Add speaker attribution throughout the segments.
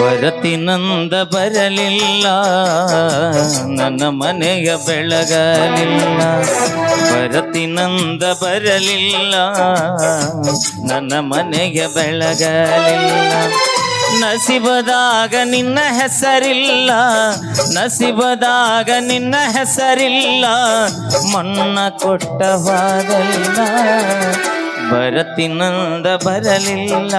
Speaker 1: ಭರತಿನಂದ ಬರಲಿಲ್ಲ, ನನ್ನ ಮನೆಯ ಬೆಳಗಲಿಲ್ಲ. ಭರತಿನಂದ ಬರಲಿಲ್ಲ, ನನ್ನ ಮನೆಯ ಬೆಳಗಲಿಲ್ಲ. ನಸಿಬದಾಗ ನಿನ್ನ ಹೆಸರಿಲ್ಲ, ನಸಿಬದಾಗ ನಿನ್ನ ಹೆಸರಿಲ್ಲ, ಮಣ್ಣ ಕೊಟ್ಟವಾದಲ್ಲ. ಭರತಿನಂದ ಬರಲಿಲ್ಲ,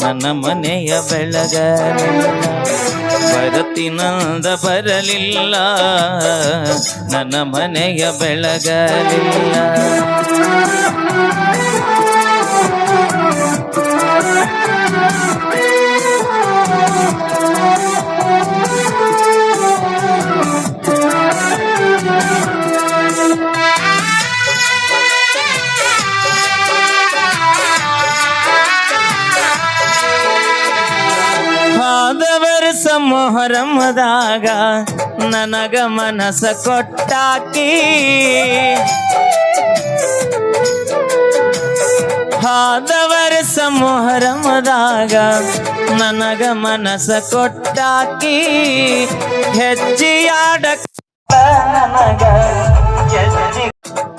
Speaker 1: ನನ್ನ ಮನೆಯ ಬೆಳಗಲಿಲ್ಲ. ಭರತಿನಂದ ಬರಲಿಲ್ಲ, ನನ್ನ ಮನೆಯ ಬೆಳಗಲಿಲ್ಲ. ಮೊಹರಮದಾಗ ನನಗ ಮನಸ ಕೊಟ್ಟಾಕಿ, ಹಾದ ವರ್ಷ ಮೊಹರಮದಾಗ ನನಗ ಮನಸ ಕೊಟ್ಟಾಕಿ. ಹೆಜ್ಜೆಯಾಡಕ ನನಗ ಹೆಜ್ಜೆ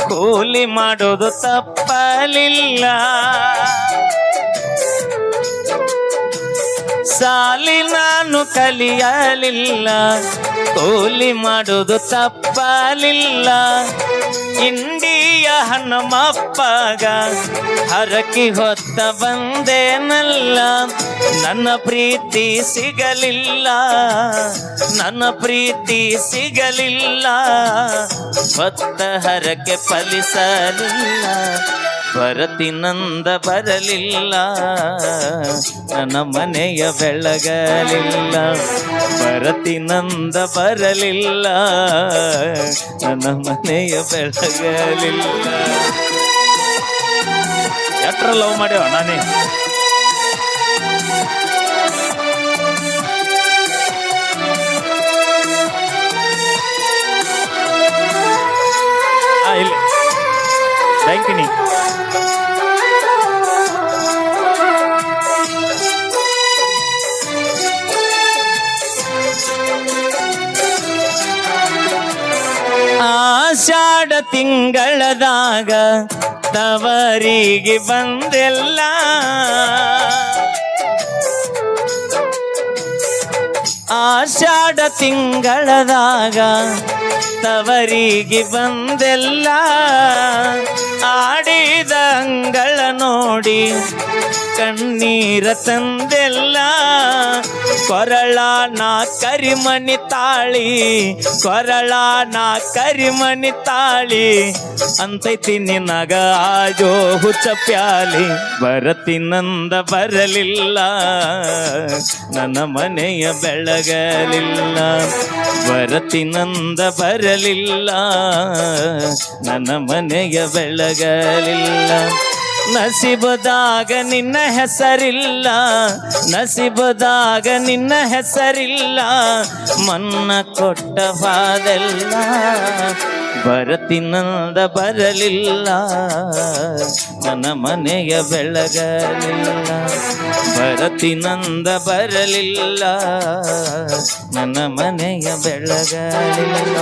Speaker 1: ಕೂಲಿ ಮಾಡೋದು ತಪ್ಪಲಿಲ್ಲ. ಸಾಲಿ ನಾನು ಕಲಿಯಲಿಲ್ಲ, ಕೂಲಿ ಮಾಡೋದು ತಪ್ಪಲಿಲ್ಲ. ಇಂಡಿಯ ಹನುಮಪ್ಪಗ ಹರಕಿ ಹೊತ್ತ ಬಂದೇನಲ್ಲ. ನನ್ನ ಪ್ರೀತಿ ಸಿಗಲಿಲ್ಲ, ನನ್ನ ಪ್ರೀತಿ ಸಿಗಲಿಲ್ಲ, ಹೊತ್ತ ಹರಕೆ ಫಲಿಸಲಿಲ್ಲ. ಭರತಿನಂದ ಬರಲಿಲ್ಲ, ನನ್ನ ಮನೆಯ ಬೆಳಗಲಿಲ್ಲ. ಭರತಿನಂದ ಬರಲಿಲ್ಲ, ನನ್ನ ಮನೆಯ ಬೆಳಗಲಿಲ್ಲ. ಎಟ್ರ ಲವ್ ಮಾಡ್ಯವ ನಾನೇ. ಇಲ್ಲ ಬ್ಯಾಂಕಿನಿ ಆಷಾಢ ತಿಂಗಳದಾಗ ತವರಿಗೆ ಬಂದೆಲ್ಲ. ಆಷಾಢ ತಿಂಗಳದಾಗ ತವರಿಗೆ ಬಂದೆಲ್ಲ. ಆಡಿದ ಅಂಗಳ ನೋಡಿ ಕಣ್ಣೀರ ತಂದೆಲ್ಲ. ಕೊರಳ ನಾ ಕರಿಮಣಿ ತಾಳಿ, ಕೊರಳ ನಾ ಕರಿಮಣಿ ತಾಳಿ, ಅಂತೈತಿ ನಿನಗ ಆಜೋ ಹುಚ್ಚ ಪ್ಯಾಲಿ. ಭರತಿನಂದ ಬರಲಿಲ್ಲ, ನನ್ನ ಮನೆಯ ಬೆಳಗಲಿಲ್ಲ. ಭರತಿನಂದ ಬರಲಿಲ್ಲ, ನನ್ನ ಮನೆಯ ಬೆಳಗಲಿಲ್ಲ. ನಸಿಬದಾಗ ನಿನ್ನ ಹೆಸರಿಲ್ಲ, ನಸಿಬದಾಗ ನಿನ್ನ ಹೆಸರಿಲ್ಲ, ಮನ್ನ ಕೊಟ್ಟವಾದಲ್ಲ. ಭರತಿನಂದ ಬರಲಿಲ್ಲ, ನನ್ನ ಮನೆಯ ಬೆಳಗಲಿಲ್ಲ. ಭರತಿನಂದ ಬರಲಿಲ್ಲ, ನನ್ನ ಮನೆಯ ಬೆಳಗಲಿಲ್ಲ.